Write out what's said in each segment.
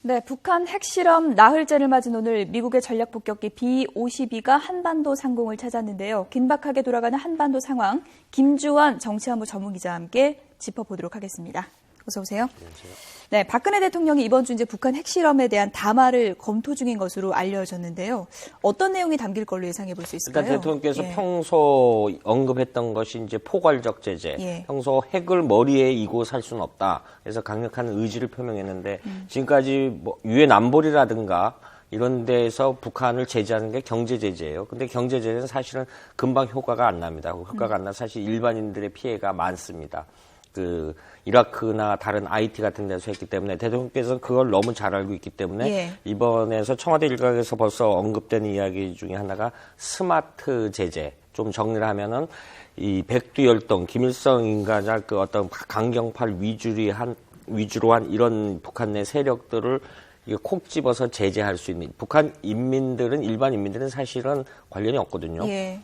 네, 북한 핵실험 나흘째를 맞은 오늘 미국의 전략폭격기 B-52가 한반도 상공을 찾았는데요. 긴박하게 돌아가는 한반도 상황, 김주환 정치안보 전문기자와 함께 짚어보도록 하겠습니다. 어서 오세요. 안녕하세요. 네, 박근혜 대통령이 이번 주 이제 북한 핵실험에 대한 담화를 검토 중인 것으로 알려졌는데요. 어떤 내용이 담길 걸로 예상해 볼 수 있을까요? 일단 대통령께서 평소 언급했던 것이 이제 포괄적 제재, 평소 핵을 머리에 이고 살 수는 없다. 그래서 강력한 의지를 표명했는데 지금까지 뭐 유엔 안보리라든가 이런 데에서 북한을 제재하는 게 경제 제재예요. 근데 경제 제재는 사실은 금방 효과가 안 납니다. 효과가 안 나 사실 일반인들의 피해가 많습니다. 이라크나 다른 IT 같은 데서 했기 때문에 대통령께서는 그걸 너무 잘 알고 있기 때문에 이번에서 청와대 일각에서 벌써 언급된 이야기 중에 하나가 스마트 제재. 좀 정리를 하면은 이 백두열동, 김일성 인가자 그 어떤 강경파를 위주로 한 이런 북한 내 세력들을 콕 집어서 제재할 수 있는 북한 인민들은 일반 인민들은 사실은 관련이 없거든요.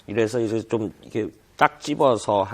이래서 이제 좀 이렇게 딱 집어서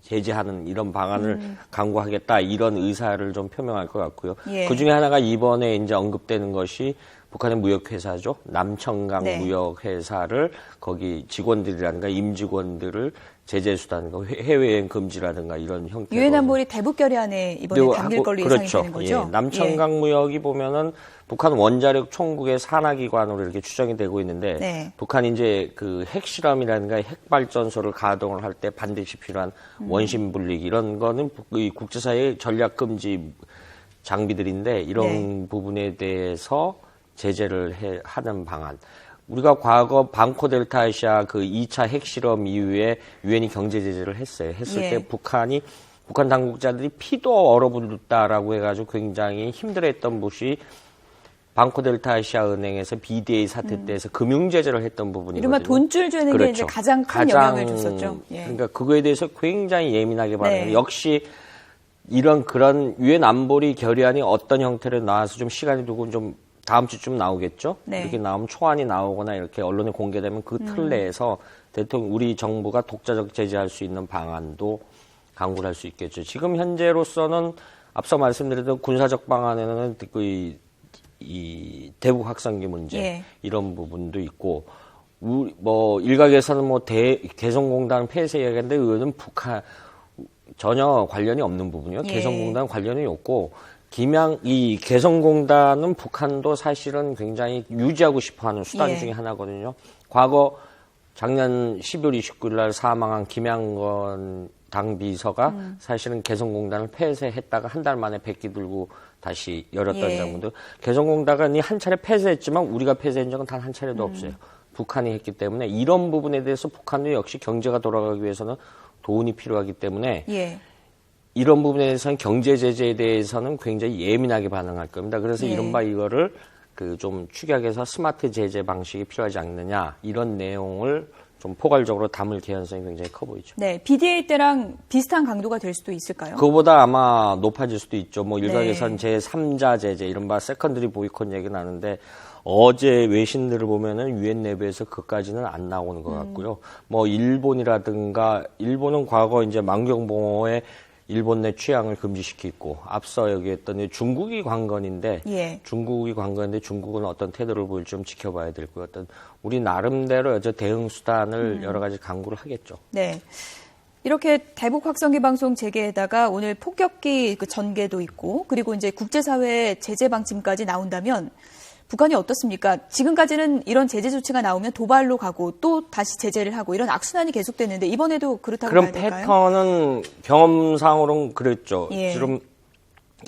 제재하는 이런 방안을 강구하겠다 이런 의사를 좀 표명할 것 같고요. 그 중에 하나가 이번에 이제 언급되는 것이 북한의 무역회사죠. 남청강 무역회사를 거기 직원들이라든가 임직원들을 제재 수단과 해외여행 금지라든가 이런 형태로 유엔 안보리 대북 결의안에 이번에 담길 걸로 예상이 되는 거죠. 남청강 무역이 보면은 북한 원자력 총국의 산하기관으로 이렇게 추정이 되고 있는데 북한이 이제 그 핵실험이라든가 핵발전소를 가동을 할 때 반드시 필요한 원심 분리기 이런 거는 국제사회의 전략 금지 장비들인데 이런 부분에 대해서 제재를 하는 방안. 우리가 과거 방코 델타 아시아 그 2차 핵실험 이후에 유엔이 경제 제재를 했어요. 했을 때 북한 당국자들이 피도 얼어붙었다라고 해가지고 굉장히 힘들어했던 것이 방코 델타 아시아 은행에서 BDA 사태 때에서 금융 제재를 했던 부분이거든요. 이른바 돈줄 주는 게 이제 가장 큰 영향을 줬었죠. 그러니까 그거에 대해서 굉장히 예민하게 반응해요. 역시 그런 유엔 안보리 결의안이 어떤 형태로 나와서 좀 시간이 두고 좀 다음 주쯤 나오겠죠? 이렇게 나오면 초안이 나오거나 이렇게 언론에 공개되면 그 틀 내에서 우리 정부가 독자적 제재할 수 있는 방안도 강구를 할 수 있겠죠. 지금 현재로서는 앞서 말씀드렸던 군사적 방안에는 이 대북 확성기 문제 이런 부분도 있고 일각에서는 개성공단 폐쇄 이야기인데 이거는 북한 전혀 관련이 없는 부분이요. 개성공단 관련이 없고 이 개성공단은 북한도 사실은 굉장히 유지하고 싶어하는 수단 중에 하나거든요. 과거 작년 12월 29일 날 사망한 김양건 당비서가 사실은 개성공단을 폐쇄했다가 한 달 만에 백기 들고 다시 열었던 장면도 개성공단이 한 차례 폐쇄했지만 우리가 폐쇄한 적은 단 한 차례도 없어요. 북한이 했기 때문에 이런 부분에 대해서 북한도 역시 경제가 돌아가기 위해서는 돈이 필요하기 때문에 이런 부분에 대해서는 경제 제재에 대해서는 굉장히 예민하게 반응할 겁니다. 그래서 이른바 이거를 좀 축약해서 스마트 제재 방식이 필요하지 않느냐 이런 내용을 좀 포괄적으로 담을 개연성이 굉장히 커 보이죠. 네, BDA 때랑 비슷한 강도가 될 수도 있을까요? 그거보다 아마 높아질 수도 있죠. 일각에선 제3자 제재, 이른바 세컨드리 보이콧 얘기 나는데 어제 외신들을 보면은 유엔 내부에서 그까지는 안 나오는 것 같고요. 일본이라든가 일본은 과거 이제 만경봉호에 일본 내 취향을 금지시키고 앞서 얘기했던 중국이 관건인데 중국은 어떤 태도를 보일지 좀 지켜봐야 될 것 같은 우리 나름대로 대응 수단을 여러 가지 강구를 하겠죠. 네. 이렇게 대북 확성기 방송 재개에다가 오늘 폭격기 전개도 있고 그리고 이제 국제사회 제재 방침까지 나온다면 북한이 어떻습니까? 지금까지는 이런 제재 조치가 나오면 도발로 가고 또 다시 제재를 하고 이런 악순환이 계속됐는데 이번에도 그렇다고 봐야 될까요? 그런 패턴은 경험상으로는 그랬죠. 지금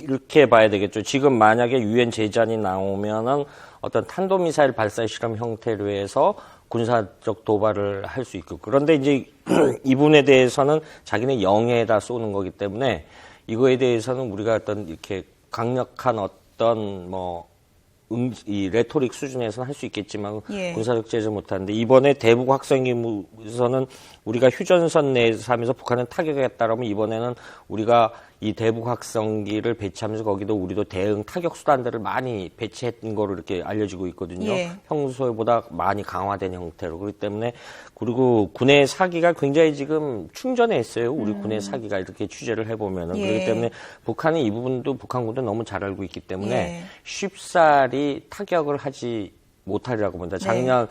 이렇게 봐야 되겠죠. 지금 만약에 유엔 제재안이 나오면은 어떤 탄도미사일 발사 실험 형태로 해서 군사적 도발을 할 수 있고 그런데 이제 이 부분에 대해서는 자기네 영해에다 쏘는 거기 때문에 이거에 대해서는 우리가 어떤 이렇게 강력한 어떤 이 레토릭 수준에서는 할 수 있겠지만 군사적 제재 못하는데 이번에 대북 확성기에서는 우리가 휴전선 내에서 하면서 북한은 타격했다라면 이번에는 우리가 이 대북 확성기를 배치하면서 거기도 우리도 대응 타격 수단들을 많이 배치했던 거로 이렇게 알려지고 있거든요. 예. 평소보다 많이 강화된 형태로. 그렇기 때문에 그리고 군의 사기가 굉장히 지금 충전해 있어요. 우리 군의 사기가 이렇게 취재를 해보면은. 예. 그렇기 때문에 북한은 이 부분도 북한군도 너무 잘 알고 있기 때문에 예. 쉽사리 타격을 하지 못하리라고 봅니다. 작년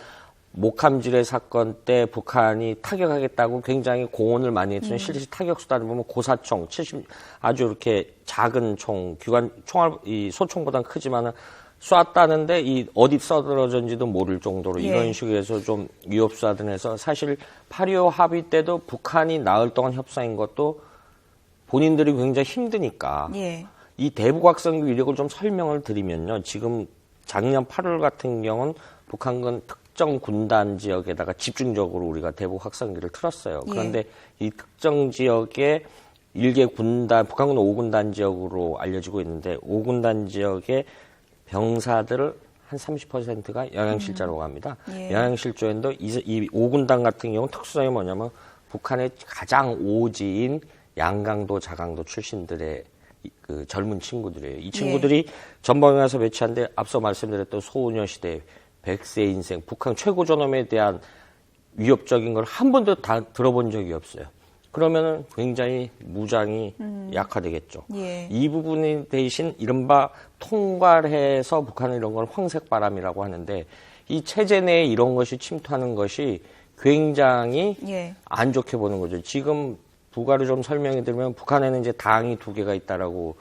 목함지뢰 사건 때 북한이 타격하겠다고 굉장히 공언을 많이 했지만 실제 타격 수단을 보면 고사총, 70 아주 이렇게 작은 총, 총알 이 소총보다는 크지만은 쐈다는데 이 어디 써들어졌는지도 모를 정도로 예. 이런 식으로 해서 좀 위협수사든 해서 사실 8.25 합의 때도 북한이 나흘 동안 협상인 것도 본인들이 굉장히 힘드니까 예. 이 대북 확성기 위력을 좀 설명을 드리면요. 지금 작년 8월 같은 경우는 북한군 특정 군단 지역에다가 집중적으로 우리가 대북 확성기를 틀었어요. 그런데 이 특정 지역에 일개 군단, 북한군 5군단 지역으로 알려지고 있는데 5군단 지역의 병사들을 한 30%가 영양실조라고 합니다. 예. 영양실조인도 이 5군단 같은 경우는 특수성이 뭐냐면 북한의 가장 오지인 양강도, 자강도 출신들의 그 젊은 친구들이에요. 이 친구들이 전방위에서 배치한데 앞서 말씀드렸던 소녀시대, 백세 인생, 북한 최고 존엄에 대한 위협적인 걸 한 번도 다 들어본 적이 없어요. 그러면은 굉장히 무장이 약화되겠죠. 예. 이 부분이 대신 이른바 통괄해서 북한은 이런 걸 황색바람이라고 하는데 이 체제 내에 이런 것이 침투하는 것이 굉장히 안 좋게 보는 거죠. 지금 부가로 좀 설명해 드리면 북한에는 이제 당이 두 개가 있다라고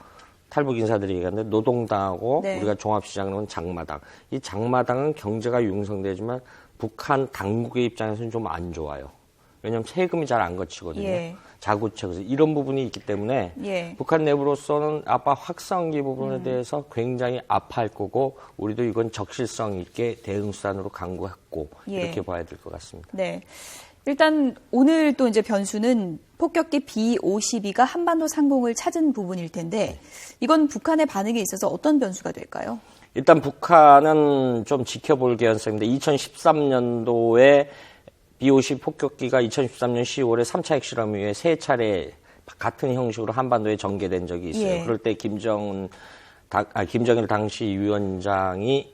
탈북 인사들이 얘기하는데 노동당하고 우리가 종합시장으로는 장마당. 이 장마당은 경제가 융성되지만 북한 당국의 입장에서는 좀 안 좋아요. 왜냐하면 세금이 잘 안 거치거든요. 자구책에서 이런 부분이 있기 때문에 북한 내부로서는 아빠 확성기 부분에 대해서 굉장히 아파할 거고 우리도 이건 적실성 있게 대응수단으로 강구했고 이렇게 봐야 될 것 같습니다. 네. 일단 오늘 또 이제 변수는 폭격기 B-52가 한반도 상공을 찾은 부분일 텐데 이건 북한의 반응에 있어서 어떤 변수가 될까요? 일단 북한은 좀 지켜볼 개연성인데 2013년도에 B-50 폭격기가 2013년 10월에 3차 핵실험 이후에 세 차례 같은 형식으로 한반도에 전개된 적이 있어요. 그럴 때 김정일 당시 위원장이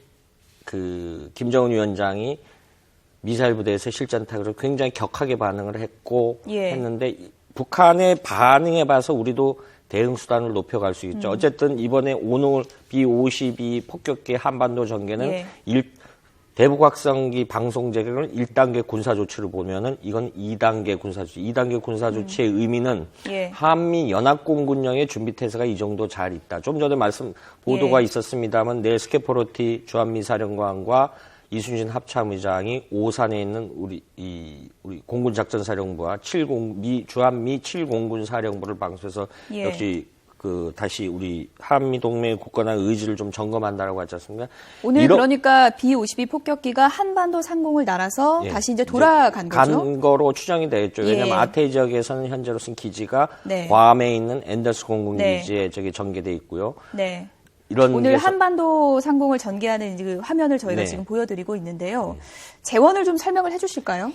김정은 위원장이 미사일 부대에서 실전 타격으로 굉장히 격하게 반응을 했고 했는데 북한의 반응에 봐서 우리도 대응 수단을 높여갈 수 있죠. 어쨌든 이번에 오늘 B-52 폭격기 한반도 전개는 대북 확성기 방송 재개를 1단계 군사 조치를 보면은 이건 2단계 군사 조치. 2단계 군사 조치의 의미는 한미 연합공군령의 준비 태세가 이 정도 잘 있다. 좀 전에 보도가 있었습니다만 내일 스케포로티 주한미 사령관과 이순신 합참의장이 오산에 있는 우리 공군작전사령부와 주한미 7공군 사령부를 방문해서 역시 다시 우리 한미 동맹의 굳건한 의지를 좀 점검한다라고 하지 않습니까? 오늘 그러니까 B-52 폭격기가 한반도 상공을 날아서 다시 이제 돌아간 거죠? 간 거로 추정이 되겠죠. 왜냐하면 아태이 지역에서는 현재로서는 기지가 괌에 있는 앤더스 공군 기지에 저기 전개돼 있고요. 오늘 한반도 상공을 전개하는 그 화면을 저희가 지금 보여드리고 있는데요. 재원을 좀 설명을 해주실까요?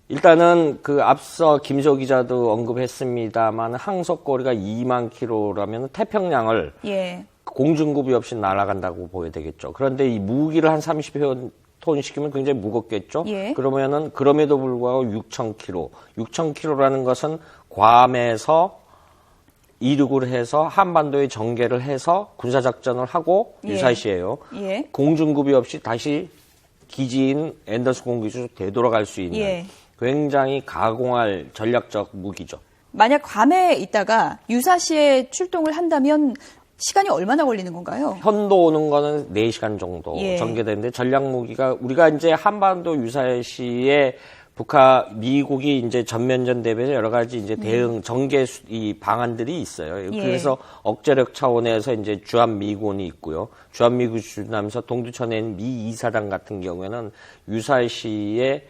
일단은 앞서 김조 기자도 언급했습니다만 항속거리가 2만 킬로라면 태평양을 공중구비 없이 날아간다고 보여야 되겠죠. 그런데 이 무기를 한 30톤 시키면 굉장히 무겁겠죠. 그러면은 그럼에도 불구하고 6천 킬로. 6천 킬로라는 것은 괌에서 이륙을 해서 한반도에 전개를 해서 군사작전을 하고 유사시에요. 공중구비 없이 다시 기지인 앤더스 공군기지로 되돌아갈 수 있는 굉장히 가공할 전략적 무기죠. 만약 괌에 있다가 유사시에 출동을 한다면 시간이 얼마나 걸리는 건가요? 편도 오는 거는 4시간 정도 전개되는데 전략 무기가 우리가 이제 한반도 유사시에 미국이 이제 전면전 대비해서 여러 가지 이제 대응 전개 이 방안들이 있어요. 그래서 억제력 차원에서 이제 주한미군이 있고요. 주한미군이 주둔하면서 동두천에 있는 미 이사단 같은 경우에는 유사시에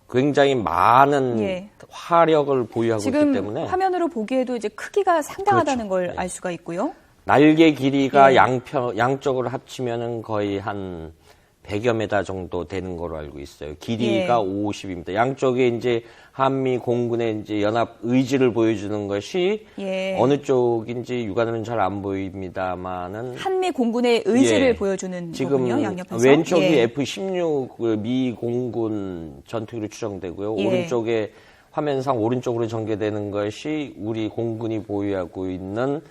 굉장히 많은 화력을 보유하고 있기 때문에 지금 화면으로 보기에도 이제 크기가 상당하다는 걸 알 수가 있고요. 날개 길이가 양쪽으로 합치면은 거의 한 100여 메다 정도 되는 걸로 알고 있어요. 길이가 50입니다. 양쪽에 이제 한미 공군의 이제 연합 의지를 보여주는 것이 어느 쪽인지 육안으로는 잘 안 보입니다만은 한미 공군의 의지를 보여주는 지금 거군요. 양옆에서. 왼쪽이 F-16 미 공군 전투기로 추정되고요. 오른쪽에 화면상 오른쪽으로 전개되는 것이 우리 공군이 보유하고 있는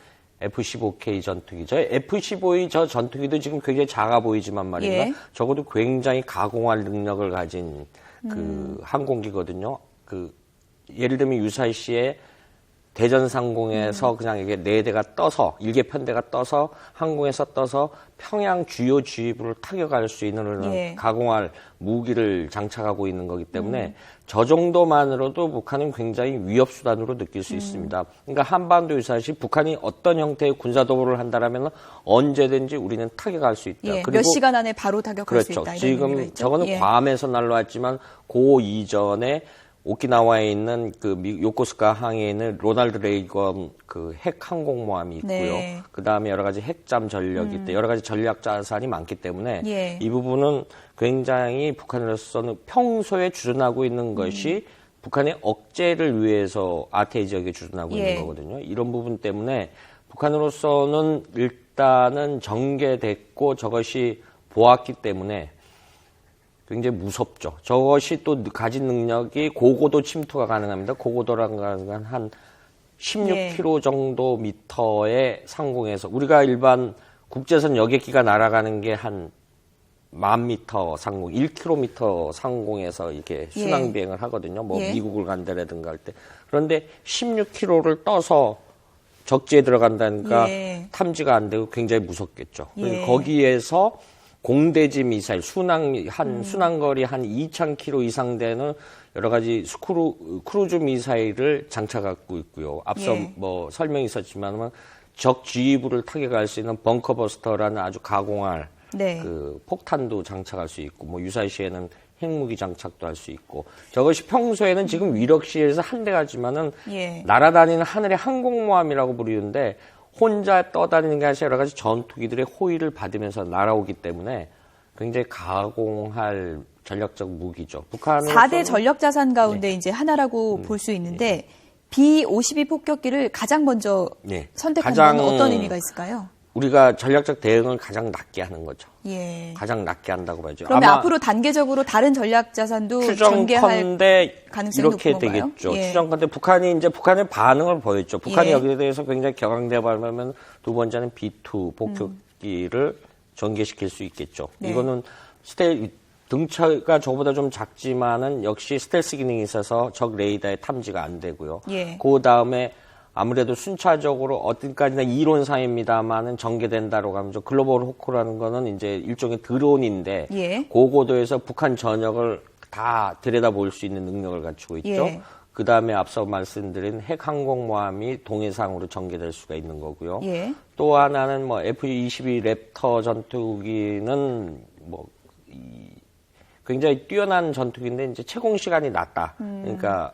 F-15K 전투기죠. F-15의 저 전투기도 지금 굉장히 작아 보이지만 말입니다. 적어도 굉장히 가공할 능력을 가진 그 항공기거든요. 예를 들면 유사시에 대전 상공에서 그냥 이게 4대가 떠서 일개 편대가 떠서 항공에서 떠서 평양 주요 지휘부를 타격할 수 있는 가공할 무기를 장착하고 있는 거기 때문에 저 정도만으로도 북한은 굉장히 위협 수단으로 느낄 수 있습니다. 그러니까 한반도 유사시 북한이 어떤 형태의 군사 도발을 한다라면 언제든지 우리는 타격할 수 있다. 그리고 몇 시간 안에 바로 타격할 수 있다. 지금 저거는 괌에서 날라왔지만 그 이전에 오키나와에 있는 그 요코스카 항에 있는 로널드 레이건 그 핵 항공모함이 있고요. 그 다음에 여러 가지 핵잠 전력이 있대 여러 가지 전략 자산이 많기 때문에 이 부분은 굉장히 북한으로서는 평소에 주둔하고 있는 것이 북한의 억제를 위해서 아태이 지역에 주둔하고 있는 거거든요. 이런 부분 때문에 북한으로서는 일단은 전개됐고 저것이 보았기 때문에 굉장히 무섭죠. 저것이 또 가진 능력이 고고도 침투가 가능합니다. 고고도라는 건 한 16km 정도 미터의 상공에서 우리가 일반 국제선 여객기가 날아가는 게 한 10,000m 상공, 1km 상공에서 이렇게 순항 비행을 하거든요. 뭐 미국을 간다라든가 할 때. 그런데 16km를 떠서 적지에 들어간다니까 탐지가 안 되고 굉장히 무섭겠죠. 거기에서 공대지 미사일, 순항거리 한 2,000km 이상 되는 여러 가지 크루즈 미사일을 장착하고 있고요. 앞서 뭐 설명이 있었지만 적 지휘부를 타격할 수 있는 벙커버스터라는 아주 가공할 그 폭탄도 장착할 수 있고, 뭐 유사시에는 핵무기 장착도 할 수 있고, 저것이 평소에는 지금 위력시에서 한 대 가지만은 날아다니는 하늘의 항공모함이라고 부르는데 혼자 떠다니는 게 아니라 여러 가지 전투기들의 호위를 받으면서 날아오기 때문에 굉장히 가공할 전략적 무기죠. 북한은 4대 전력 자산 가운데 이제 하나라고 볼 수 있는데 B-52 폭격기를 가장 먼저 선택한 건 어떤 의미가 있을까요? 우리가 전략적 대응을 가장 낮게 하는 거죠. 가장 낮게 한다고 봐야죠. 그러면 앞으로 단계적으로 다른 전략 자산도 전개할 가능성이 이렇게 높은 건가요? 되겠죠. 추정컨대 북한의 반응을 보였죠. 북한이 여기에 대해서 굉장히 격앙되면 두 번째는 B2 폭격기를 전개시킬 수 있겠죠. 이거는 등차가 저보다 좀 작지만은 역시 스텔스 기능이 있어서 적 레이더에 탐지가 안 되고요. 그 다음에 아무래도 순차적으로 어디까지나 이론상입니다만은 전개된다라고 하면 글로벌 호크라는 거는 이제 일종의 드론인데 고고도에서 북한 전역을 다 들여다볼 수 있는 능력을 갖추고 있죠. 그 다음에 앞서 말씀드린 핵 항공모함이 동해상으로 전개될 수가 있는 거고요. 또 하나는 뭐 F-22 랩터 전투기는 뭐 굉장히 뛰어난 전투기인데 이제 채공 시간이 낮다. 그러니까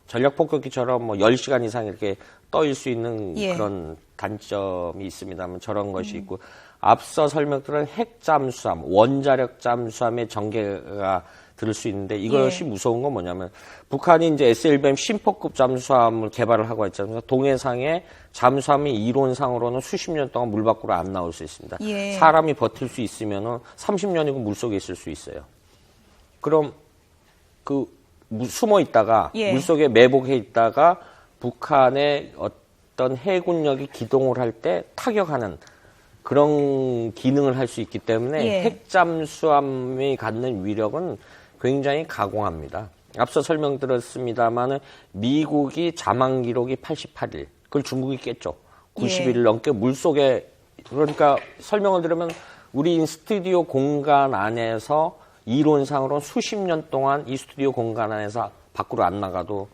전략 폭격기처럼 뭐 10시간 이상 이렇게 떠일 수 있는 그런 단점이 있습니다만 저런 것이 있고, 앞서 설명드린 핵 잠수함, 원자력 잠수함의 전개가 들을 수 있는데 이것이 무서운 건 뭐냐면 북한이 이제 SLBM 심포급 잠수함을 개발을 하고 있잖아요. 동해상에 잠수함이 이론상으로는 수십 년 동안 물 밖으로 안 나올 수 있습니다. 사람이 버틸 수 있으면은 30년이고 물 속에 있을 수 있어요. 그럼 숨어 있다가 물속에 매복해 있다가 북한의 어떤 해군력이 기동을 할 때 타격하는 그런 기능을 할 수 있기 때문에 핵잠수함이 갖는 위력은 굉장히 가공합니다. 앞서 설명드렸습니다마는 미국이 자망 기록이 88일, 그걸 중국이 깼죠. 90일을 넘게 물속에, 그러니까 설명을 드리면 우리 스튜디오 공간 안에서 이론상으로는 수십 년 동안 이 스튜디오 공간 안에서 밖으로 안 나가도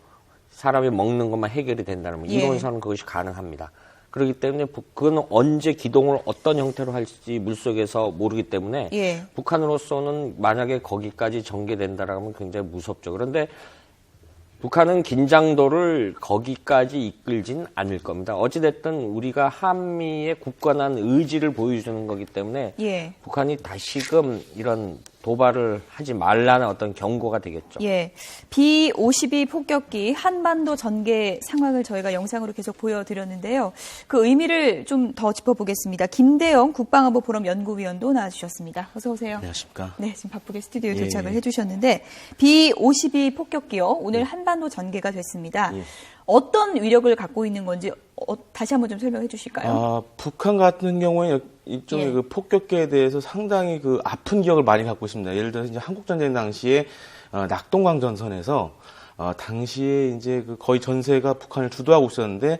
사람이 먹는 것만 해결이 된다는 거. 이론상으로는 그것이 가능합니다. 그렇기 때문에 그건 언제 기동을 어떤 형태로 할지 물속에서 모르기 때문에 북한으로서는 만약에 거기까지 전개된다라면 굉장히 무섭죠. 그런데 북한은 긴장도를 거기까지 이끌진 않을 겁니다. 어찌됐든 우리가 한미의 굳건한 의지를 보여주는 거기 때문에 예. 북한이 다시금 이런 도발을 하지 말라는 어떤 경고가 되겠죠. 예. B-52 폭격기 한반도 전개 상황을 저희가 영상으로 계속 보여드렸는데요. 그 의미를 좀 더 짚어보겠습니다. 김대영 국방안보 포럼 연구위원도 나와주셨습니다. 어서 오세요. 안녕하십니까. 네, 지금 바쁘게 스튜디오에 도착을 해주셨는데 B-52 폭격기요. 오늘 한반도 전개가 됐습니다. 어떤 위력을 갖고 있는 건지 다시 한번 좀 설명해 주실까요? 북한 같은 경우에 이쪽의 그 폭격기에 대해서 상당히 그 아픈 기억을 많이 갖고 있습니다. 예를 들어서 이제 한국전쟁 당시에 낙동강 전선에서 당시에 이제 그 거의 전세가 북한을 주도하고 있었는데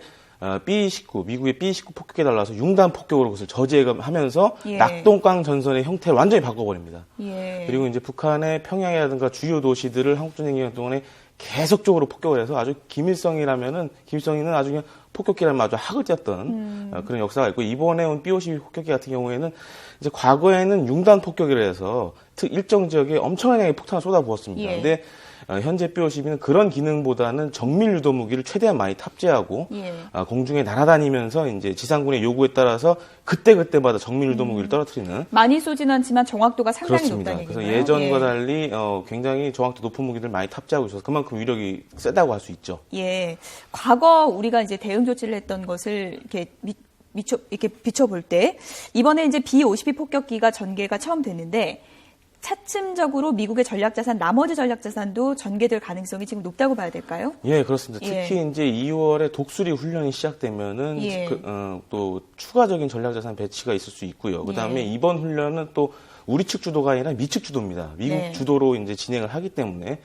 B-29 미국의 B-29 폭격기에 달라서 융단 폭격으로 그것을 저지하면서 낙동강 전선의 형태를 완전히 바꿔버립니다. 그리고 이제 북한의 평양이라든가 주요 도시들을 한국전쟁 기간 동안에 계속적으로 폭격을 해서 아주 김일성이는 아주 그냥 폭격기라면 아주 학을 뛰었던 그런 역사가 있고, 이번에 온 B-52 폭격기 같은 경우에는 이제 과거에는 융단 폭격이라 해서 일정 지역에 엄청나게 폭탄을 쏟아부었습니다. 근데 현재 B-52는 그런 기능보다는 정밀 유도 무기를 최대한 많이 탑재하고 공중에 날아다니면서 이제 지상군의 요구에 따라서 그때마다 정밀 유도 무기를 떨어뜨리는, 많이 쏘지는 않지만 정확도가 상당히 그렇습니다. 높다는 그래서 얘기인가요? 예전과 달리 굉장히 정확도 높은 무기를 많이 탑재하고 있어서 그만큼 위력이 세다고 할 수 있죠. 예. 과거 우리가 이제 대응 조치를 했던 것을 이렇게 비춰볼 때 이번에 이제 B-52 폭격기가 전개가 처음 됐는데 차츰적으로 미국의 전략자산, 나머지 전략자산도 전개될 가능성이 지금 높다고 봐야 될까요? 예, 그렇습니다. 특히 이제 2월에 독수리 훈련이 시작되면은 또 추가적인 전략자산 배치가 있을 수 있고요. 그다음에 이번 훈련은 또 우리 측 주도가 아니라 미측 주도입니다. 미국 주도로 이제 진행을 하기 때문에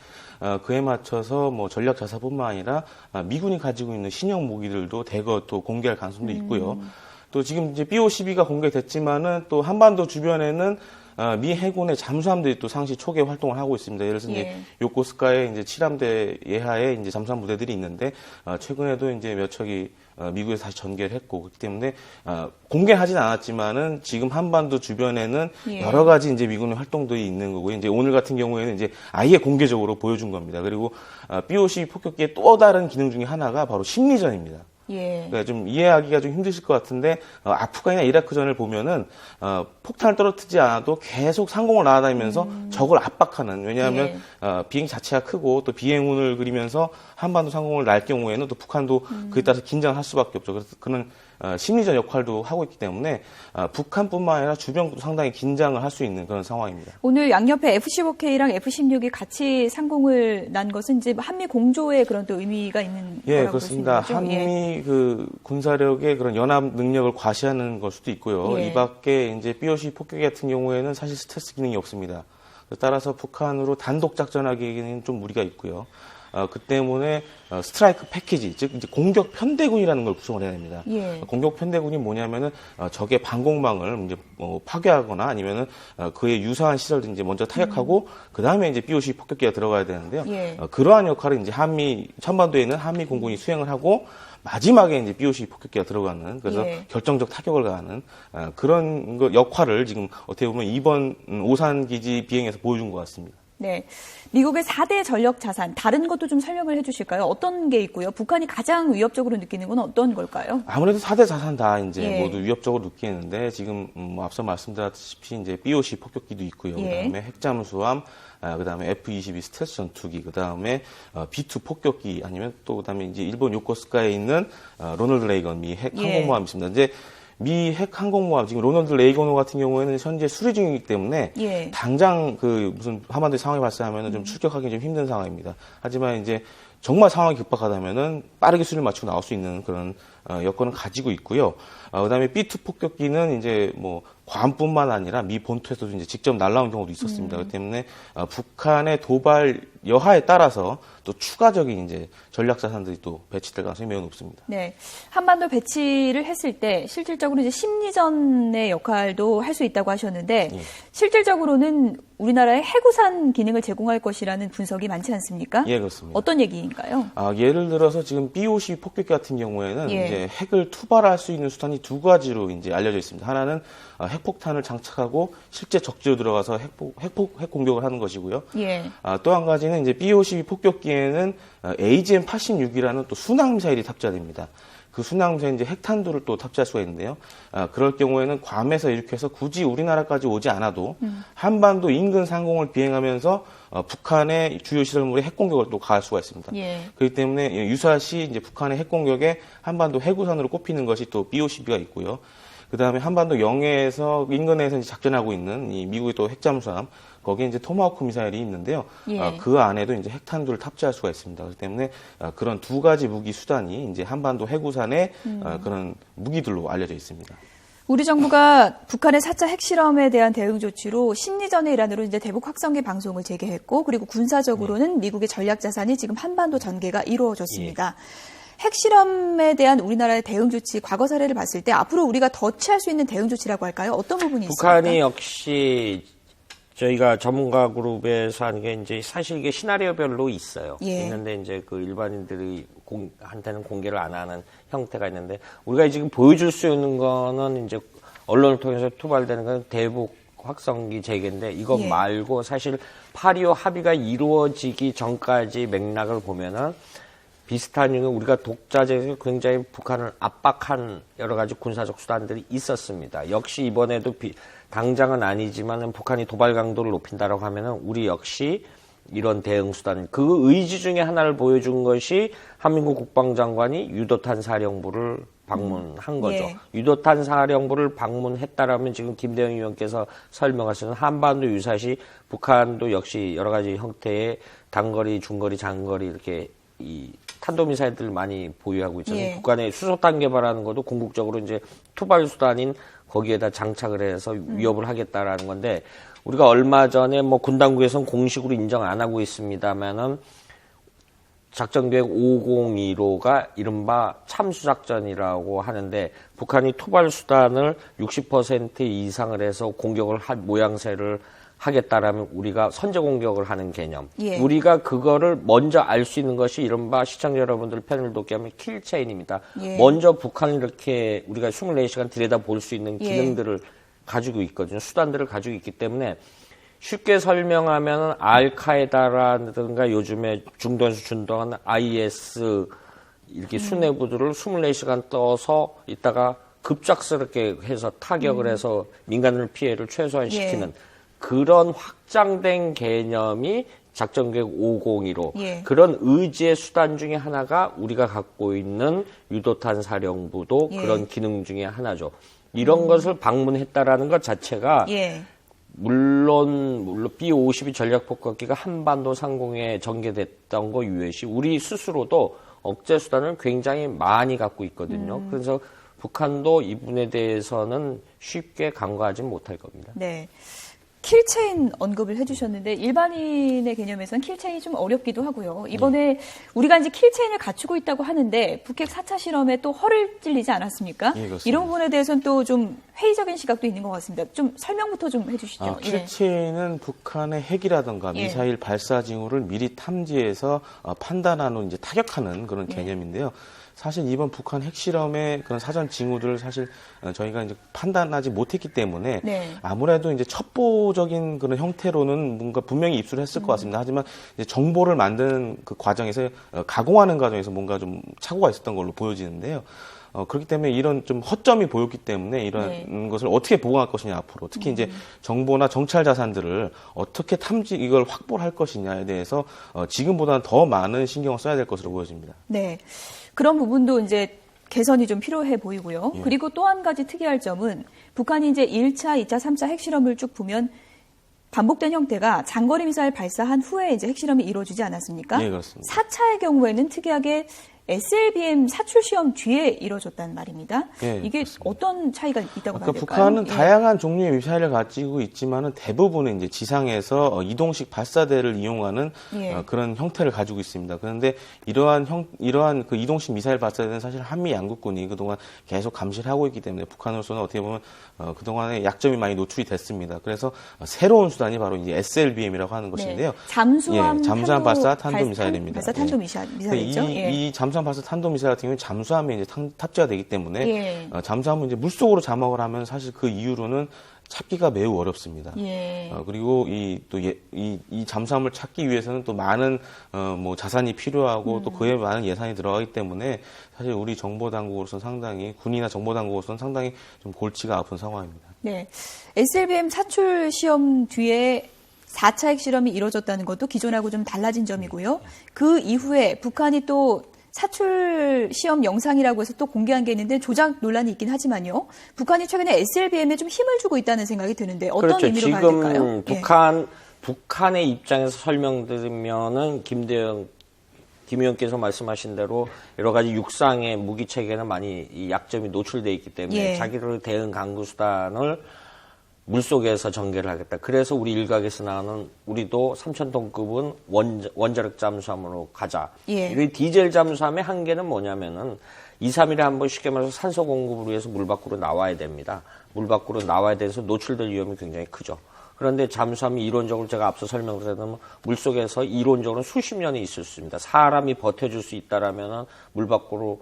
그에 맞춰서 뭐 전략자산뿐만 아니라 미군이 가지고 있는 신형 무기들도 대거 또 공개할 가능성도 있고요. 또 지금 이제 B-52가 공개됐지만은 또 한반도 주변에는 미 해군의 잠수함들이 또 상시 초계 활동을 하고 있습니다. 예를 들어서 이제 요코스카에 이제 7함대 예하에 이제 잠수함 부대들이 있는데 최근에도 이제 몇 척이 미국에서 다시 전개를 했고, 그렇기 때문에 공개하진 않았지만은 지금 한반도 주변에는 여러 가지 이제 미군의 활동들이 있는 거고요. 이제 오늘 같은 경우에는 이제 아예 공개적으로 보여준 겁니다. 그리고 B-52 폭격기의 또 다른 기능 중에 하나가 바로 심리전입니다. 그러니까 좀 이해하기가 좀 힘드실 것 같은데 아프간이나 이라크전을 보면은 폭탄을 떨어뜨리지 않아도 계속 상공을 날아다니면서 적을 압박하는, 왜냐하면 비행 자체가 크고 또 비행운을 그리면서 한반도 상공을 날 경우에는 또 북한도 그에 따라서 긴장할 수밖에 없죠. 그래서 그런 심리전 역할도 하고 있기 때문에 북한뿐만 아니라 주변국도 상당히 긴장을 할 수 있는 그런 상황입니다. 오늘 양옆에 F-15K랑 F-16이 같이 상공을 난 것은 이제 한미 공조의 그런 또 의미가 있는 거라고 그렇습니다. 보시는 거죠? 한미 그 군사력의 그런 연합 능력을 과시하는 걸 수도 있고요. 이 밖에 이제 B-52 폭격기 같은 경우에는 사실 스텔스 기능이 없습니다. 따라서 북한으로 단독 작전하기에는 좀 무리가 있고요. 그 때문에 스트라이크 패키지, 즉 이제 공격 편대군이라는 걸 구성을 해야 됩니다. 공격 편대군이 뭐냐면은 적의 방공망을 이제 파괴하거나 아니면은 그에 유사한 시설들 이제 먼저 타격하고 그 다음에 이제 B-52 폭격기가 들어가야 되는데요. 그러한 역할을 이제 한반도에 있는 한미 공군이 수행을 하고 마지막에 이제 B-52 폭격기가 들어가는, 그래서 결정적 타격을 가하는 그런 역할을 지금 어떻게 보면 이번 오산 기지 비행에서 보여준 것 같습니다. 네. 미국의 4대 전력 자산, 다른 것도 좀 설명을 해 주실까요? 어떤 게 있고요? 북한이 가장 위협적으로 느끼는 건 어떤 걸까요? 아무래도 4대 자산 다 이제 모두 위협적으로 느끼는데, 지금 앞서 말씀드렸다시피 이제 B-52 폭격기도 있고요. 그다음에 핵잠수함, 그다음에 F-22 스텔스 전투기, 그다음에 B-2 폭격기, 아니면 또 그다음에 이제 일본 요코스카에 있는 로널드 레이건 미 핵 항공모함이 있습니다. 이제 미 핵 항공모함, 지금 로널드 레이건 같은 경우에는 현재 수리 중이기 때문에 당장 그 무슨 한반도의 상황이 발생하면 좀 출격하기 좀 힘든 상황입니다. 하지만 이제 정말 상황이 급박하다면은 빠르게 수리를 마치고 나올 수 있는 그런 여건을 가지고 있고요. 그다음에 B-2 폭격기는 이제 뭐 괌뿐만 아니라 미 본토에서도 이제 직접 날라온 경우도 있었습니다. 그렇기 때문에 북한의 도발 여하에 따라서 또 추가적인 이제 전략 자산들이 또 배치될 가능성이 매우 높습니다. 네, 한반도 배치를 했을 때 실질적으로 이제 심리전의 역할도 할 수 있다고 하셨는데 실질적으로는 우리나라의 해구산 기능을 제공할 것이라는 분석이 많지 않습니까? 예, 그렇습니다. 어떤 얘기인가요? 예를 들어서 지금 B-52 폭격기 같은 경우에는 이제 이제 핵을 투발할 수 있는 수단이 두 가지로 이제 알려져 있습니다. 하나는 핵폭탄을 장착하고 실제 적지로 들어가서 핵 공격을 하는 것이고요. 예. 또 한 가지는 이제 B-52 폭격기에는 AGM-86이라는 또 순항 미사일이 탑재됩니다. 그 순항 미사일 이제 핵탄두를 또 탑재할 수가 있는데요. 그럴 경우에는 괌에서 이렇게 해서 굳이 우리나라까지 오지 않아도 한반도 인근 상공을 비행하면서 북한의 주요 시설물에 핵 공격을 또 가할 수가 있습니다. 예. 그렇기 때문에 유사시 이제 북한의 핵 공격에 한반도 해구선으로 꼽히는 것이 또 B-52가 있고요. 그 다음에 한반도 영해에서 인근에서 이제 작전하고 있는 이 미국의 또 핵잠수함 거기에 이제 토마호크 미사일이 있는데요. 예. 그 안에도 이제 핵탄두를 탑재할 수가 있습니다. 그렇기 때문에 그런 두 가지 무기 수단이 이제 한반도 해구산의 그런 무기들로 알려져 있습니다. 우리 정부가 북한의 4차 핵실험에 대한 대응 조치로 심리전의 일환으로 이제 대북 확성기 방송을 재개했고, 그리고 군사적으로는 미국의 전략 자산이 지금 한반도 전개가 이루어졌습니다. 핵실험에 대한 우리나라의 대응 조치, 과거 사례를 봤을 때 앞으로 우리가 더 취할 수 있는 대응 조치라고 할까요? 어떤 부분이 있습니까? 북한이 역시 저희가 전문가 그룹에서 하는 게 이제 사실 이게 시나리오별로 있어요. 예. 있는데 이제 그 일반인들이 한테는 공개를 안 하는 형태가 있는데, 우리가 지금 보여줄 수 있는 거는 이제 언론을 통해서 투발되는 건 대북 확성기 재개인데, 이것 예. 말고 사실 8.25 합의가 이루어지기 전까지 맥락을 보면은 비슷한 이유는 우리가 독자적으로 굉장히 북한을 압박한 여러 가지 군사적 수단들이 있었습니다. 역시 이번에도 당장은 아니지만 북한이 도발 강도를 높인다라고 하면은 우리 역시 이런 대응 수단, 그 의지 중에 하나를 보여준 것이 한민국 국방장관이 유도탄 사령부를 방문한 거죠. 예. 유도탄 사령부를 방문했다라면 지금 김대영 의원께서 설명하시는 한반도 유사시 북한도 역시 여러 가지 형태의 단거리, 중거리, 장거리 이렇게 이 탄도미사일들을 많이 보유하고 있잖아요. 예. 북한의 수소탄 개발하는 것도 궁극적으로 이제 투발 수단인 거기에다 장착을 해서 위협을 하겠다라는 건데, 우리가 얼마 전에 뭐 군당국에서는 공식으로 인정 안 하고 있습니다만은 작전계획 5015가 이른바 참수작전이라고 하는데, 북한이 투발 수단을 60% 이상을 해서 공격을 할 모양새를 하겠다라면 우리가 선제 공격을 하는 개념. 예. 우리가 그거를 먼저 알 수 있는 것이 이른바 시청자 여러분들 편을 돕게 하면 킬체인입니다. 예. 먼저 북한을 이렇게 우리가 24시간 들여다 볼 수 있는 예. 기능들을 가지고 있거든요. 수단들을 가지고 있기 때문에 쉽게 설명하면 알카에다라든가 요즘에 중동에서 준동하는 IS 이렇게 수뇌부들을 24시간 떠서 있다가 급작스럽게 해서 타격을 해서 민간인 피해를 최소화시키는 예. 그런 확장된 개념이 작전계획 5015. 예. 그런 의지의 수단 중에 하나가 우리가 갖고 있는 유도탄 사령부도 예. 그런 기능 중에 하나죠. 이런 것을 방문했다라는 것 자체가 예. 물론 B-52 전략폭격기가 한반도 상공에 전개됐던 거 이외시 우리 스스로도 억제 수단을 굉장히 많이 갖고 있거든요. 그래서 북한도 이 부분에 대해서는 쉽게 간과하지 못할 겁니다. 네. 킬체인 언급을 해주셨는데, 일반인의 개념에서는 킬체인이 좀 어렵기도 하고요. 이번에 우리가 이제 킬체인을 갖추고 있다고 하는데 북핵 4차 실험에 또 허를 찔리지 않았습니까? 예, 그렇습니다. 이런 부분에 대해서는 또 좀 회의적인 시각도 있는 것 같습니다. 좀 설명부터 좀 해주시죠. 킬체인은 북한의 핵이라든가 예. 미사일 발사 징후를 미리 탐지해서 판단한 후 이제 타격하는 그런 개념인데요. 사실 이번 북한 핵실험의 그런 사전 징후들을 사실 저희가 이제 판단하지 못했기 때문에 네. 아무래도 이제 첩보적인 그런 형태로는 뭔가 분명히 입수를 했을 것 같습니다. 하지만 이제 정보를 만드는 그 과정에서 가공하는 과정에서 뭔가 좀 착오가 있었던 걸로 보여지는데요. 그렇기 때문에 이런 좀 허점이 보였기 때문에 이런 네. 것을 어떻게 보강할 것이냐 앞으로 특히 이제 정보나 정찰 자산들을 어떻게 이걸 확보를 할 것이냐에 대해서 지금보다는 더 많은 신경을 써야 될 것으로 보여집니다. 네. 그런 부분도 이제 개선이 좀 필요해 보이고요. 예. 그리고 또 한 가지 특이할 점은 북한이 이제 1차, 2차, 3차 핵실험을 쭉 보면 반복된 형태가 장거리 미사일 발사한 후에 이제 핵실험이 이루어지지 않았습니까? 네, 그렇습니다. 4차의 경우에는 특이하게 SLBM 사출 시험 뒤에 이루어졌단 말입니다. 네, 이게 그렇습니다. 어떤 차이가 있다고 봐야 될까요? 북한은 예. 다양한 종류의 미사일을 가지고 있지만은 대부분은 이제 지상에서 이동식 발사대를 이용하는 예. 그런 형태를 가지고 있습니다. 그런데 이러한 그 이동식 미사일 발사대는 사실 한미 양국군이 그동안 계속 감시를 하고 있기 때문에 북한으로서는 어떻게 보면 그동안의 약점이 많이 노출이 됐습니다. 그래서 새로운 수단이 바로 이제 SLBM이라고 하는 것인데요. 잠수함 잠수함 발사 탄도 미사일입니다. 발사 탄도 미사일이죠. 이 잠수함 잠수함 발사 탄도미사일 같은 경우는 잠수함에 이제 탑재가 되기 때문에 잠수함은 이제 물속으로 잠적을 하면 사실 그 이후로는 찾기가 매우 어렵습니다. 그리고 이 잠수함을 찾기 위해서는 또 많은 뭐 자산이 필요하고 또 그에 많은 예산이 들어가기 때문에 사실 우리 정보당국으로서는 상당히 군이나 정보당국으로서는 상당히 좀 골치가 아픈 상황입니다. 네, SLBM 사출 시험 뒤에 4차 핵실험이 이루어졌다는 것도 기존하고 좀 달라진 점이고요. 그 이후에 북한이 또 사출 시험 영상이라고 해서 또 공개한 게 있는데 조작 논란이 있긴 하지만요. 북한이 최근에 SLBM에 좀 힘을 주고 있다는 생각이 드는데 어떤 그렇죠. 의미로 봐야 될까요? 지금 북한의 입장에서 설명드리면은 김 의원께서 말씀하신 대로 여러 가지 육상의 무기 체계는 많이 이 약점이 노출돼 있기 때문에 자기를 대응 강구 수단을 물속에서 전개를 하겠다. 그래서 우리 일각에서 나오는 우리도 3,000톤급은 원자력 잠수함으로 가자. 이 디젤 잠수함의 한계는 뭐냐면은 2, 3일에 한 번 쉽게 말해서 산소 공급을 위해서 물 밖으로 나와야 됩니다. 물 밖으로 나와야 돼서 노출될 위험이 굉장히 크죠. 그런데 잠수함이 이론적으로 제가 앞서 설명드렸다면 물속에서 이론적으로 수십 년이 있을 수 있습니다. 사람이 버텨줄 수 있다라면은 물 밖으로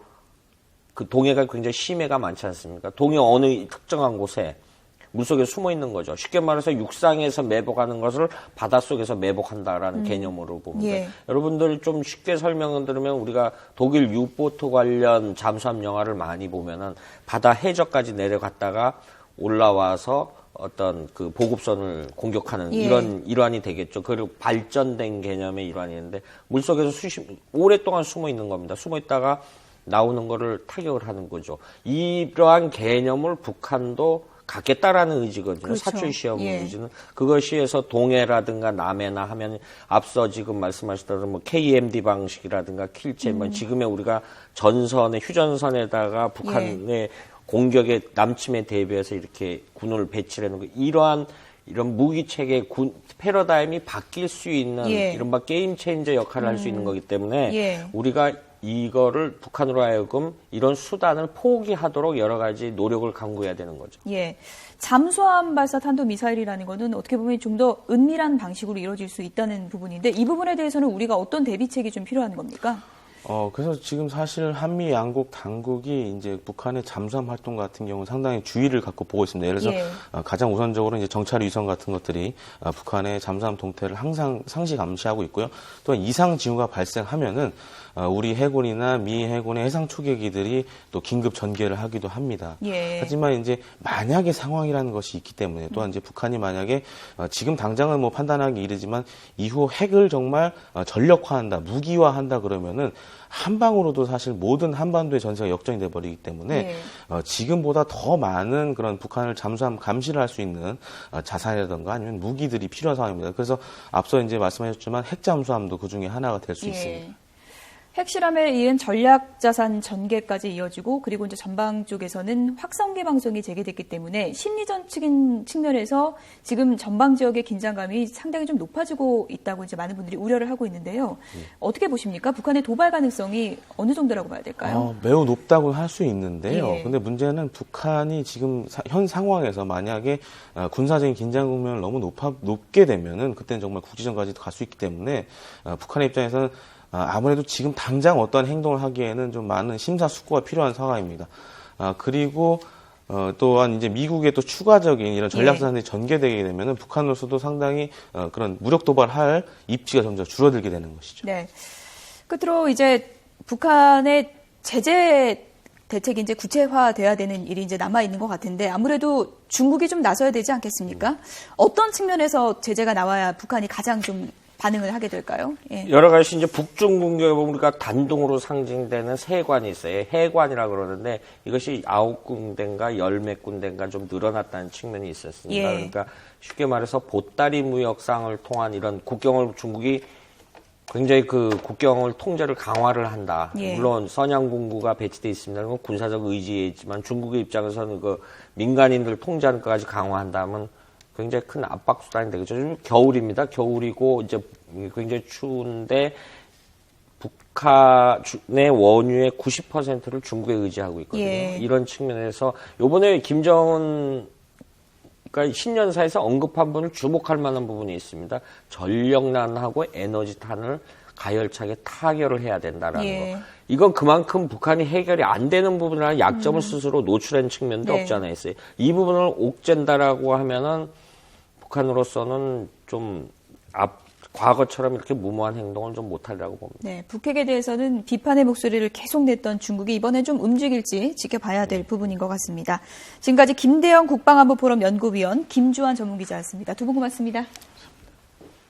그 동해가 굉장히 심해가 많지 않습니까? 동해 어느 특정한 곳에 물속에 숨어 있는 거죠. 쉽게 말해서 육상에서 매복하는 것을 바닷속에서 매복한다라는 개념으로 봅니다. 여러분들 좀 쉽게 설명을 들으면 우리가 독일 유보트 관련 잠수함 영화를 많이 보면은 바다 해저까지 내려갔다가 올라와서 어떤 그 보급선을 공격하는 이런 일환이 되겠죠. 그리고 발전된 개념의 일환이 있는데 물속에서 오랫동안 숨어 있는 겁니다. 숨어 있다가 나오는 거를 타격을 하는 거죠. 이러한 개념을 북한도 갖겠다라는 의지거든요. 그렇죠. 사출 시험 의지는 그것이 해서 동해라든가 남해나 하면 앞서 지금 말씀하셨던 뭐 KMD 방식이라든가 킬체 지금의 우리가 전선에 휴전선에다가 북한의 공격의 남침에 대비해서 이렇게 군을 배치를 해놓은 거 이런 무기 체계 패러다임이 바뀔 수 있는 이른바 게임 체인저 역할을 할 수 있는 거기 때문에 우리가 이거를 북한으로 하여금 이런 수단을 포기하도록 여러 가지 노력을 강구해야 되는 거죠. 잠수함 발사 탄도미사일이라는 거는 어떻게 보면 좀 더 은밀한 방식으로 이루어질 수 있다는 부분인데 이 부분에 대해서는 우리가 어떤 대비책이 좀 필요한 겁니까? 그래서 지금 사실 한미 양국 당국이 이제 북한의 잠수함 활동 같은 경우 상당히 주의를 갖고 보고 있습니다. 예를 들어서 가장 우선적으로 이제 정찰 위성 같은 것들이 북한의 잠수함 동태를 항상 상시 감시하고 있고요. 또한 이상 징후가 발생하면은 우리 해군이나 미 해군의 해상 초계기들이 또 긴급 전개를 하기도 합니다. 하지만 이제 만약의 상황이라는 것이 있기 때문에 또한 이제 북한이 만약에 지금 당장은 뭐 판단하기 이르지만 이후 핵을 정말 전력화한다, 무기화한다 그러면은 한 방으로도 사실 모든 한반도의 전세가 역전이 돼 버리기 때문에 지금보다 더 많은 그런 북한을 잠수함 감시를 할 수 있는 자산이라든가 아니면 무기들이 필요한 상황입니다. 그래서 앞서 이제 말씀하셨지만 핵 잠수함도 그 중에 하나가 될 수 있습니다. 핵실험에 이은 전략자산 전개까지 이어지고 그리고 이제 전방 쪽에서는 확성기 방송이 재개됐기 때문에 심리전적인 측면에서 지금 전방 지역의 긴장감이 상당히 좀 높아지고 있다고 이제 많은 분들이 우려를 하고 있는데요. 어떻게 보십니까? 북한의 도발 가능성이 어느 정도라고 봐야 될까요? 매우 높다고 할 수 있는데요. 근데 문제는 북한이 지금 현 상황에서 만약에 군사적인 긴장 국면을 너무 높게 되면은 그때는 정말 국지전까지도 갈 수 있기 때문에 북한의 입장에서는 아무래도 지금 당장 어떠한 행동을 하기에는 좀 많은 심사숙고가 필요한 상황입니다. 그리고 또한 이제 미국의 또 추가적인 이런 전략자산이 전개되게 되면은 북한으로서도 상당히 그런 무력 도발할 입지가 점점 줄어들게 되는 것이죠. 끝으로 이제 북한의 제재 대책이 이제 구체화돼야 되는 일이 이제 남아 있는 것 같은데 아무래도 중국이 좀 나서야 되지 않겠습니까? 어떤 측면에서 제재가 나와야 북한이 가장 좀 반응을 하게 될까요? 여러 가지 이제 북중 공격에 보면 우리가 단동으로 상징되는 세관이 있어요. 해관이라 그러는데 이것이 9군데인가 10몇 군데인가 좀 늘어났다는 측면이 있었습니다. 그러니까 쉽게 말해서 보따리 무역상을 통한 이런 국경을 중국이 굉장히 그 국경을 통제를 강화를 한다. 물론 선양군구가 배치되어 있습니다. 그건 군사적 의지에 있지만 중국의 입장에서는 그 민간인들 통제하는 것까지 강화한다면 굉장히 큰 압박 수단이 되겠죠. 지금 겨울입니다. 겨울이고 이제 굉장히 추운데 북한의 원유의 90%를 중국에 의지하고 있거든요. 이런 측면에서 이번에 김정은 그러니까 신년사에서 언급한 분을 주목할 만한 부분이 있습니다. 전력난하고 에너지탄을 가열차게 타결을 해야 된다라는 예. 거. 이건 그만큼 북한이 해결이 안 되는 부분이라는 약점을 스스로 노출한 측면도 네. 없지 않아 있어요. 이 부분을 옥죄다라고 하면은 북한으로서는 좀 과거처럼 이렇게 무모한 행동을 좀 못하리라고 봅니다. 네, 북핵에 대해서는 비판의 목소리를 계속 냈던 중국이 이번에 좀 움직일지 지켜봐야 될 부분인 것 같습니다. 지금까지 김대영 국방안보포럼 연구위원, 김주환 전문기자였습니다. 두 분 고맙습니다.